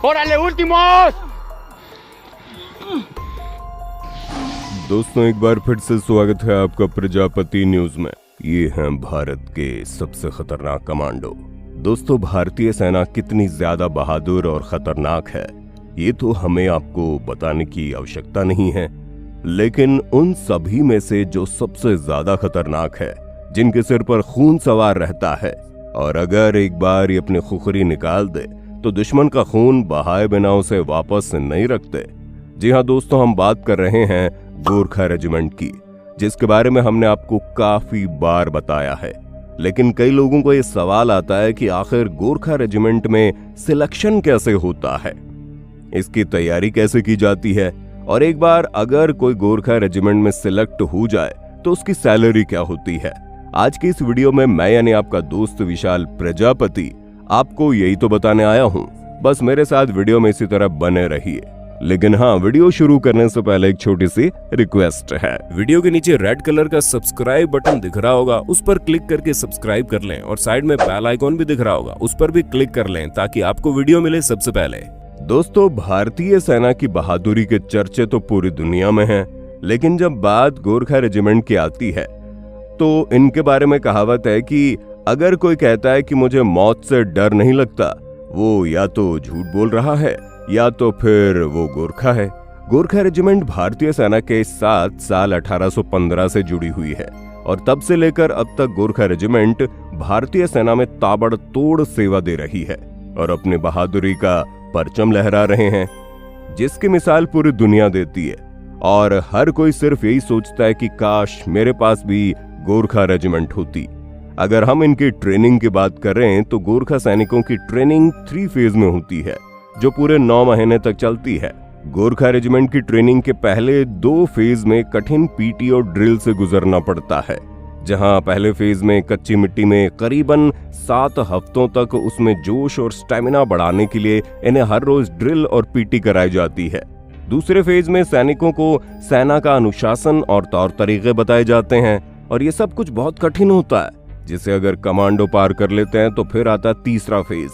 ¡Órale, últimos! दोस्तों, एक बार फिर से स्वागत है आपका प्रजापति न्यूज में। ये हैं भारत के सबसे खतरनाक कमांडो। दोस्तों, भारतीय सेना कितनी ज्यादा बहादुर और खतरनाक है ये तो हमें आपको बताने की आवश्यकता नहीं है, लेकिन उन सभी में से जो सबसे ज्यादा खतरनाक है, जिनके सिर पर खून सवार रहता है और अगर एक बार ये अपनी खुखरी निकाल दे तो दुश्मन का खून बहाए बिना उसे वापस नहीं रखते। जी हाँ दोस्तों, हम बात कर रहे हैं गोरखा रेजिमेंट की, जिसके बारे में हमने आपको काफी बार बताया है। लेकिन कई लोगों को ये सवाल आता है कि आखिर गोरखा रेजिमेंट में सिलेक्शन कैसे होता है, इसकी तैयारी कैसे की जाती है, और एक बार अगर कोई गोरखा रेजिमेंट में सिलेक्ट हो जाए तो उसकी सैलरी क्या होती है। आज की इस वीडियो में मैं यानी आपका दोस्त विशाल प्रजापति आपको यही तो बताने आया हूँ। बस मेरे साथ वीडियो में इसी तरह बने रहिए। लेकिन हाँ, वीडियो शुरू करने से पहले एक छोटी सी रिक्वेस्ट है। वीडियो के नीचे रेड कलर का सब्सक्राइब बटन दिख रहा होगा, उस पर क्लिक करके सब्सक्राइब कर लें और साइड में बेल आइकॉन भी दिख रहा होगा, उस पर भी क्लिक कर लें ताकि आपको वीडियो मिले सबसे पहले। दोस्तों, भारतीय सेना की बहादुरी के चर्चे तो पूरी दुनिया में हैं, लेकिन जब बात गोरखा रेजिमेंट की आती है तो इनके बारे में कहावत है कि अगर कोई कहता है कि मुझे मौत से डर नहीं लगता, वो या तो झूठ बोल रहा है या तो फिर वो गोरखा है। गोरखा रेजिमेंट भारतीय सेना के साथ साल 1815 से जुड़ी हुई है और तब से लेकर अब तक गोरखा रेजिमेंट भारतीय सेना में ताबड़तोड़ सेवा दे रही है और अपनी बहादुरी का परचम लहरा रहे हैं, जिसकी मिसाल पूरी दुनिया देती है। और हर कोई सिर्फ यही सोचता है कि काश मेरे पास भी गोरखा रेजिमेंट होती। अगर हम इनकी ट्रेनिंग की बात करें तो गोरखा सैनिकों की ट्रेनिंग 3 फेज में होती है, जो पूरे 9 महीने तक चलती है। गोरखा रेजिमेंट की ट्रेनिंग के पहले 2 फेज में कठिन पीटी और ड्रिल से गुजरना पड़ता है, जहां पहले फेज में कच्ची मिट्टी में करीबन 7 हफ्तों तक उसमें जोश और स्टेमिना बढ़ाने के लिए इन्हें हर रोज ड्रिल और पीटी कराई जाती है। दूसरे फेज में सैनिकों को सेना का अनुशासन और तौर तरीके बताए जाते हैं और ये सब कुछ बहुत कठिन होता है, जिसे अगर कमांडो पार कर लेते हैं तो फिर आता तीसरा फेज,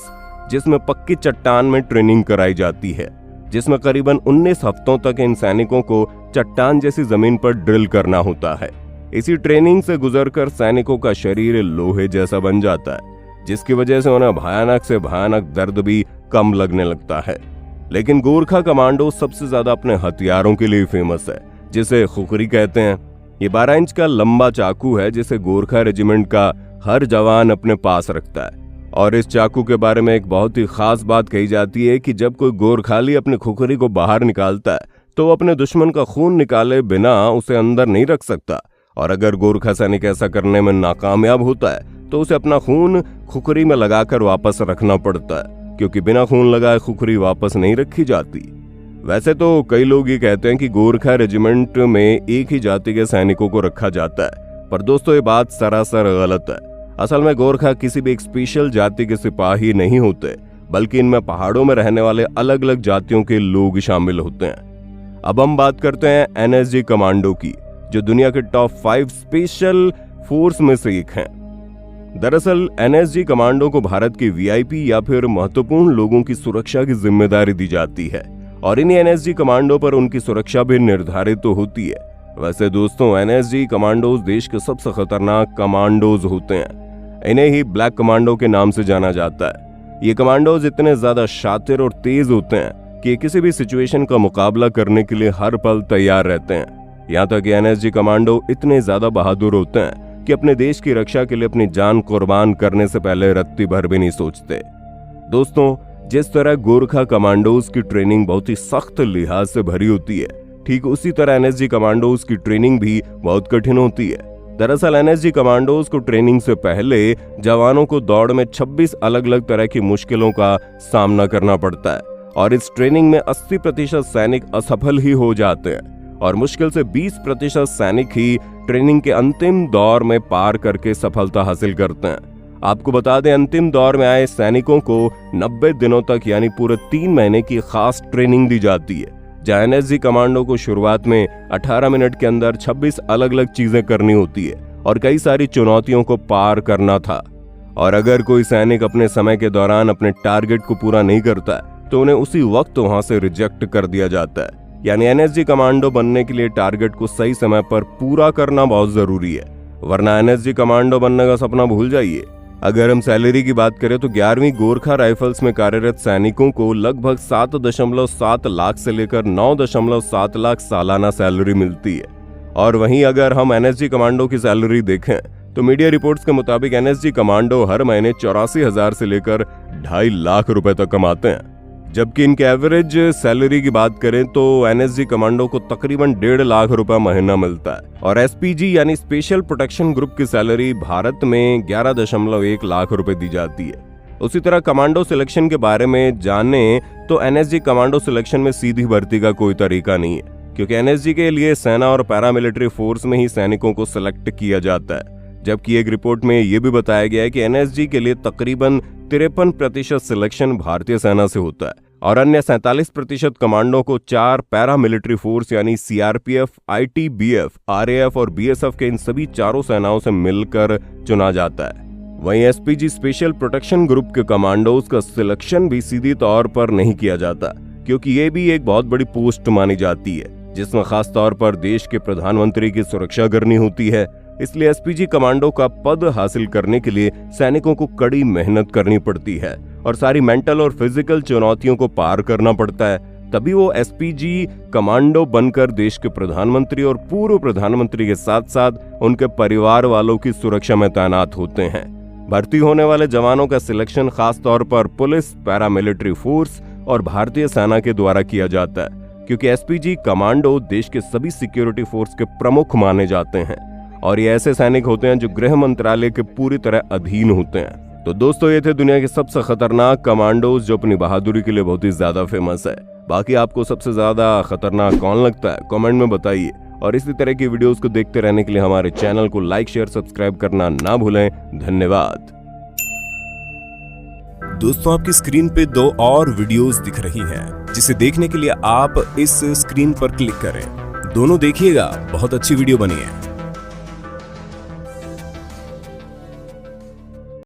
जिसमें पक्की चट्टान में ट्रेनिंग कराई जाती है, जिसमें करीबन 19 हफ्तों तक इन सैनिकों को चट्टान जैसी जमीन पर ड्रिल करना होता है। इसी ट्रेनिंग से गुजरकर सैनिकों का शरीर लोहे जैसा बन जाता है, जिसकी वजह से उन्हें भयानक से भयानक दर्द भी कम लगने लगता है। लेकिन गोरखा कमांडो सबसे ज्यादा अपने हथियारों के लिए फेमस है, जिसे खुखरी कहते हैं। ये 12 इंच का लंबा चाकू है, जिसे गोरखा रेजिमेंट का हर जवान अपने पास रखता है। और इस चाकू के बारे में एक बहुत ही खास बात कही जाती है कि जब कोई गोरखाली अपनी खुखरी को बाहर निकालता है तो वो अपने दुश्मन का खून निकाले बिना उसे अंदर नहीं रख सकता, और अगर गोरखा सैनिक ऐसा करने में नाकामयाब होता है तो उसे अपना खून खुखरी में लगाकर वापस रखना पड़ता है, क्योंकि बिना खून लगाए खुखरी वापस नहीं रखी जाती। वैसे तो कई लोग ये कहते हैं कि गोरखा रेजिमेंट में एक ही जाति के सैनिकों को रखा जाता है, पर दोस्तों ये बात सरासर गलत है। असल में गोरखा किसी भी एक स्पेशल जाति के सिपाही नहीं होते, बल्कि इनमें पहाड़ों में रहने वाले अलग अलग जातियों के लोग शामिल होते हैं। अब हम बात करते हैं एनएसजी कमांडो की, जो दुनिया के टॉप 5 स्पेशल फोर्स में से एक हैं। दरअसल एनएसजी कमांडो को भारत की वीआईपी या फिर महत्वपूर्ण लोगों की सुरक्षा की जिम्मेदारी दी जाती है और इन्हीं एनएसजी कमांडो पर उनकी सुरक्षा भी निर्धारित तो होती है। वैसे दोस्तों, एनएसजी कमांडोज देश के सबसे खतरनाक कमांडोज होते हैं। इन्हें ही ब्लैक कमांडो के नाम से जाना जाता है। ये कमांडोज इतने ज्यादा शातिर और तेज होते हैं कि किसी भी सिचुएशन का मुकाबला करने के लिए हर पल तैयार रहते हैं। यहाँ तक कि एनएसजी कमांडो इतने ज्यादा बहादुर होते हैं कि अपने देश की रक्षा के लिए अपनी जान कुर्बान करने से पहले रत्ती भर भी नहीं सोचते। दोस्तों, जिस तरह गोरखा कमांडोज की ट्रेनिंग बहुत ही सख्त लिहाज से भरी होती है, ठीक उसी तरह एनएसजी कमांडोज की ट्रेनिंग भी बहुत कठिन होती है। दरअसल एनएसजी कमांडोज को ट्रेनिंग से पहले जवानों को दौड़ में 26 अलग अलग तरह की मुश्किलों का सामना करना पड़ता है और इस ट्रेनिंग में 80% सैनिक असफल ही हो जाते हैं और मुश्किल से 20% सैनिक ही ट्रेनिंग के अंतिम दौर में पार करके सफलता हासिल करते हैं। आपको बता दें, अंतिम दौर में आए सैनिकों को 90 दिनों तक यानी पूरे 3 महीने की खास ट्रेनिंग दी जाती है, जहां एनएसजी कमांडो को शुरुआत में 18 मिनट के अंदर 26 अलग अलग चीजें करनी होती है और कई सारी चुनौतियों को पार करना था। और अगर कोई सैनिक अपने समय के दौरान अपने टारगेट को पूरा नहीं करता तो उन्हें उसी वक्त वहां से रिजेक्ट कर दिया जाता है। यानी एनएसजी कमांडो बनने के लिए टारगेट को सही समय पर पूरा करना बहुत जरूरी है, वरना एनएसजी कमांडो बनने का सपना भूल जाइए। अगर हम सैलरी की बात करें तो 11वीं गोरखा राइफल्स में कार्यरत सैनिकों को लगभग 7.7 लाख से लेकर 9.7 लाख सालाना सैलरी मिलती है। और वहीं अगर हम एनएसजी कमांडो की सैलरी देखें तो मीडिया रिपोर्ट्स के मुताबिक एनएसजी कमांडो हर महीने 84,000 से लेकर 2.5 लाख रुपए तक कमाते हैं। जबकि इनके एवरेज सैलरी की बात करें तो एनएसजी कमांडो को तकरीबन 1.5 लाख रुपए महीना मिलता है। और एसपीजी यानी स्पेशल प्रोटेक्शन ग्रुप की सैलरी भारत में 11.1 लाख रुपए दी जाती है। उसी तरह कमांडो सिलेक्शन के बारे में जाने तो एनएसजी कमांडो सिलेक्शन में सीधी भर्ती का कोई तरीका नहीं है, क्योंकि एनएसजी के लिए सेना और पैरामिलिट्री फोर्स में ही सैनिकों को सिलेक्ट किया जाता है। जबकि एक रिपोर्ट में यह भी बताया गया है कि एनएसजी के लिए तकरीबन 53% सिलेक्शन भारतीय सेना से होता है और अन्य 47% कमांडो को 4 पैरामिलिट्री फोर्स यानी सीआरपीएफ, आईटीबीएफ, आरएएफ और बीएसएफ के इन सभी चारों सेनाओं से मिलकर चुना जाता है। वहीं एसपीजी स्पेशल प्रोटेक्शन ग्रुप के कमांडोज का सिलेक्शन भी सीधी तौर पर नहीं किया जाता, क्योंकि ये भी एक बहुत बड़ी पोस्ट मानी जाती है जिसमें खास तौर पर देश के प्रधानमंत्री की सुरक्षा करनी होती है। इसलिए एसपीजी कमांडो का पद हासिल करने के लिए सैनिकों को कड़ी मेहनत करनी पड़ती है और सारी मेंटल और फिजिकल चुनौतियों को पार करना पड़ता है, तभी वो एसपीजी कमांडो बनकर देश के प्रधानमंत्री और पूर्व प्रधानमंत्री के साथ साथ उनके परिवार वालों की सुरक्षा में तैनात होते हैं। भर्ती होने वाले जवानों का सिलेक्शन खास तौर पर पुलिस, पैरामिलिट्री फोर्स और भारतीय सेना के द्वारा किया जाता है, क्योंकि एसपीजी कमांडो देश के सभी सिक्योरिटी फोर्स के प्रमुख माने जाते हैं और ये ऐसे सैनिक होते हैं जो गृह मंत्रालय के पूरी तरह अधीन होते हैं। तो दोस्तों, ये थे दुनिया के सबसे खतरनाक कमांडोज जो अपनी बहादुरी के लिए बहुत ही ज्यादा फेमस है। बाकी आपको सबसे ज्यादा खतरनाक कौन लगता है, कमेंट में बताइए। और इसी तरह की वीडियोस को देखते रहने के लिए हमारे चैनल को लाइक, शेयर, सब्सक्राइब करना ना भूलें। धन्यवाद। दोस्तों, आपकी स्क्रीन पे 2 और वीडियोस दिख रही हैं, जिसे देखने के लिए आप इस स्क्रीन पर क्लिक करें। दोनों देखिएगा, बहुत अच्छी वीडियो बनी है।